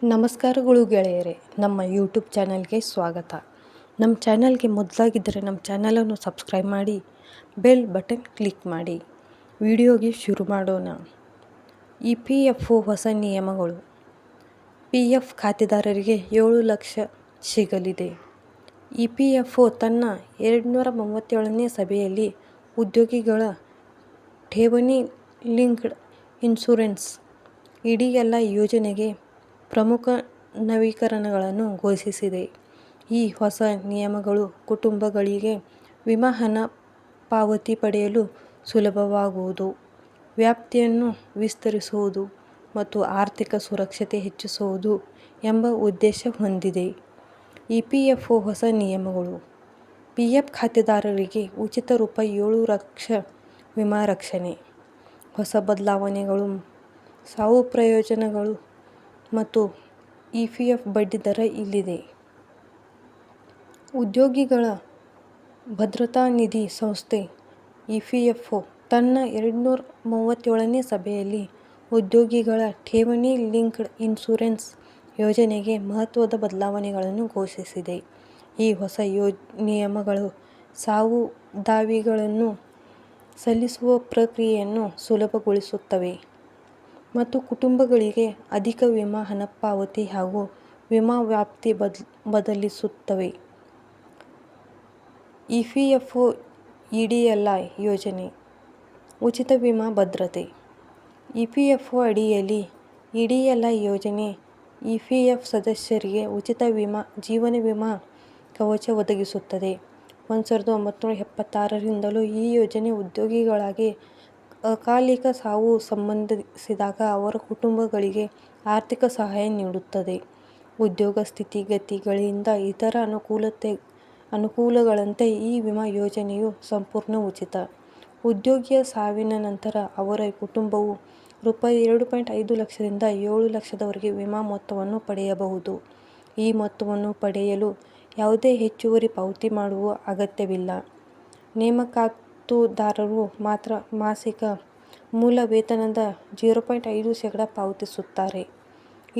ನಮಸ್ಕಾರಗಳು ಗೆಳೆಯರೇ, ನಮ್ಮ ಯೂಟ್ಯೂಬ್ ಚಾನಲ್ಗೆ ಸ್ವಾಗತ. ನಮ್ಮ ಚಾನಲ್ಗೆ ಮೊದಲಾಗಿದ್ದರೆ ನಮ್ಮ ಚಾನಲನ್ನು ಸಬ್ಸ್ಕ್ರೈಬ್ ಮಾಡಿ, ಬೆಲ್ ಬಟನ್ ಕ್ಲಿಕ್ ಮಾಡಿ. ವಿಡಿಯೋಗೆ ಶುರು ಮಾಡೋಣ. EPFO ಹೊಸ ನಿಯಮಗಳು. PF ಖಾತೆದಾರರಿಗೆ 7 ಲಕ್ಷ ಸಿಗಲಿದೆ. EPFO ತನ್ನ 237ನೇ ಸಭೆಯಲ್ಲಿ ಉದ್ಯೋಗಿಗಳ ಠೇವಣಿ ಲಿಂಕ್ಡ್ ಇನ್ಶೂರೆನ್ಸ್ EDLI ಯೋಜನೆಗೆ ಪ್ರಮುಖ ನವೀಕರಣಗಳನ್ನು ಘೋಷಿಸಿದೆ. ಈ ಹೊಸ ನಿಯಮಗಳು ಕುಟುಂಬಗಳಿಗೆ ವಿಮಾ ಹಣ ಪಾವತಿ ಪಡೆಯಲು ಸುಲಭವಾಗುವುದು, ವ್ಯಾಪ್ತಿಯನ್ನು ವಿಸ್ತರಿಸುವುದು ಮತ್ತು ಆರ್ಥಿಕ ಸುರಕ್ಷತೆ ಹೆಚ್ಚಿಸುವುದು ಎಂಬ ಉದ್ದೇಶ ಹೊಂದಿದೆ. EPFO ಹೊಸ ನಿಯಮಗಳು. PF ಖಾತೆದಾರರಿಗೆ ಉಚಿತ ₹7 ಲಕ್ಷ ವಿಮಾ ರಕ್ಷಣೆ. ಹೊಸ ಬದಲಾವಣೆಗಳು, ಸಾವು ಪ್ರಯೋಜನಗಳು ಮತ್ತು EPF ಬಡ್ಡಿ ದರ ಇಲ್ಲಿದೆ. ಉದ್ಯೋಗಿಗಳ ಭದ್ರತಾ ನಿಧಿ ಸಂಸ್ಥೆ EPFO ತನ್ನ 237ನೇ ಸಭೆಯಲ್ಲಿ ಉದ್ಯೋಗಿಗಳ ಠೇವಣಿ ಲಿಂಕ್ಡ್ ಇನ್ಶೂರೆನ್ಸ್ ಯೋಜನೆಗೆ ಮಹತ್ವದ ಬದಲಾವಣೆಗಳನ್ನು ಘೋಷಿಸಿದೆ. ಈ ಹೊಸ ನಿಯಮಗಳು ಸಾವು ದಾವೆಗಳನ್ನು ಸಲ್ಲಿಸುವ ಪ್ರಕ್ರಿಯೆಯನ್ನು ಸುಲಭಗೊಳಿಸುತ್ತವೆ ಮತ್ತು ಕುಟುಂಬಗಳಿಗೆ ಅಧಿಕ ವಿಮಾ ಹಣ ಪಾವತಿ ಹಾಗೂ ವಿಮಾ ವ್ಯಾಪ್ತಿ ಬದಲಿಸುತ್ತವೆ. EPFO EDLI ಯೋಜನೆ. ಉಚಿತ ವಿಮಾ ಭದ್ರತೆ. EPFO ಅಡಿಯಲ್ಲಿ EDLI ಯೋಜನೆ EPF ಸದಸ್ಯರಿಗೆ ಉಚಿತ ಜೀವನ ವಿಮಾ ಕವಚ ಒದಗಿಸುತ್ತದೆ. 1976ರಿಂದಲೂ ಈ ಯೋಜನೆ ಉದ್ಯೋಗಿಗಳಿಗೆ ಅಕಾಲಿಕ ಸಾವು ಸಂಭವಿಸಿದಾಗ ಅವರ ಕುಟುಂಬಗಳಿಗೆ ಆರ್ಥಿಕ ಸಹಾಯ ನೀಡುತ್ತದೆ. ಉದ್ಯೋಗ ಸ್ಥಗಿತಗಳಿಂದ ಇತರ ಅನುಕೂಲಗಳಂತೆ ಈ ವಿಮಾ ಯೋಜನೆಯು ಸಂಪೂರ್ಣ ಉಚಿತ. ಉದ್ಯೋಗಿಯ ಸಾವಿನ ನಂತರ ಅವರ ಕುಟುಂಬವು ₹2.5 ಲಕ್ಷದಿಂದ 7 ಲಕ್ಷದವರೆಗೆ ವಿಮಾ ಮೊತ್ತವನ್ನು ಪಡೆಯಬಹುದು. ಈ ಮೊತ್ತವನ್ನು ಪಡೆಯಲು ಯಾವುದೇ ಹೆಚ್ಚುವರಿ ಪಾವತಿ ಮಾಡುವ ಅಗತ್ಯವಿಲ್ಲ. ನೇಮಕಾತಿದಾರರು ಮಾತ್ರ ಮಾಸಿಕ ಮೂಲ ವೇತನದ 0.5% ಪಾವತಿಸುತ್ತಾರೆ.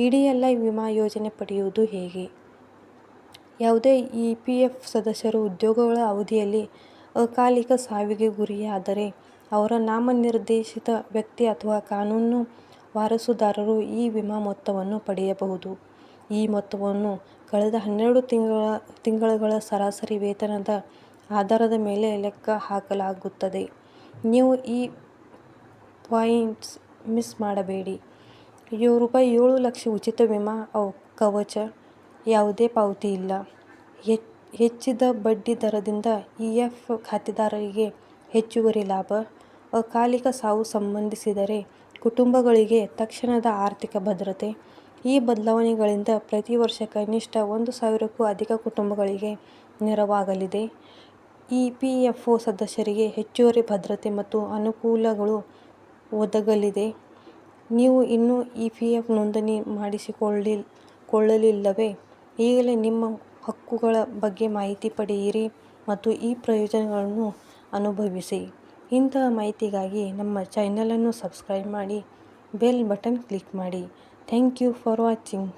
EDLI ವಿಮಾ ಯೋಜನೆ ಪಡೆಯುವುದು ಹೇಗೆ? ಯಾವುದೇ EPF ಸದಸ್ಯರು ಉದ್ಯೋಗಗಳ ಅವಧಿಯಲ್ಲಿ ಅಕಾಲಿಕ ಸಾವಿಗೆ ಗುರಿಯಾದರೆ ಅವರ ನಾಮನಿರ್ದೇಶಿತ ವ್ಯಕ್ತಿ ಅಥವಾ ಕಾನೂನು ವಾರಸುದಾರರು ಈ ವಿಮಾ ಮೊತ್ತವನ್ನು ಪಡೆಯಬಹುದು. ಈ ಮೊತ್ತವನ್ನು ಕಳೆದ 12 ತಿಂಗಳುಗಳ ಸರಾಸರಿ ವೇತನದ ಆಧಾರದ ಮೇಲೆ ಲೆಕ್ಕ ಹಾಕಲಾಗುತ್ತದೆ. ನೀವು ಈ ಪಾಯಿಂಟ್ಸ್ ಮಿಸ್ ಮಾಡಬೇಡಿ. ₹7 ಲಕ್ಷ ಉಚಿತ ವಿಮಾ ಕವಚ. ಯಾವುದೇ ಪಾವತಿ ಇಲ್ಲ. ಹೆಚ್ಚಿದ ಬಡ್ಡಿ ದರದಿಂದ EF ಖಾತೆದಾರರಿಗೆ ಹೆಚ್ಚುವರಿ ಲಾಭ. ಅಕಾಲಿಕ ಸಾವು ಸಂಭವಿಸಿದರೆ ಕುಟುಂಬಗಳಿಗೆ ತಕ್ಷಣದ ಆರ್ಥಿಕ ಭದ್ರತೆ. ಈ ಬದಲಾವಣೆಗಳಿಂದ ಪ್ರತಿ ವರ್ಷ ಕನಿಷ್ಠ 1,000ಕ್ಕೂ ಅಧಿಕ ಕುಟುಂಬಗಳಿಗೆ ನೆರವಾಗಲಿದೆ. EPFO ಸದಸ್ಯರಿಗೆ ಹೆಚ್ಚುವರಿ ಭದ್ರತೆ ಮತ್ತು ಅನುಕೂಲಗಳು ಒದಗಲಿದೆ. ನೀವು ಇನ್ನೂ EPF ನೋಂದಣಿ ಮಾಡಿಸಿಕೊಳ್ಳಲಿಲ್ಲವೇ? ಈಗಲೇ ನಿಮ್ಮ ಹಕ್ಕುಗಳ ಬಗ್ಗೆ ಮಾಹಿತಿ ಪಡೆಯಿರಿ ಮತ್ತು ಈ ಪ್ರಯೋಜನಗಳನ್ನು ಅನುಭವಿಸಿ. ಇಂತಹ ಮಾಹಿತಿಗಾಗಿ ನಮ್ಮ ಚಾನಲನ್ನು ಸಬ್ಸ್ಕ್ರೈಬ್ ಮಾಡಿ, ಬೆಲ್ ಬಟನ್ ಕ್ಲಿಕ್ ಮಾಡಿ. Thank you for watching.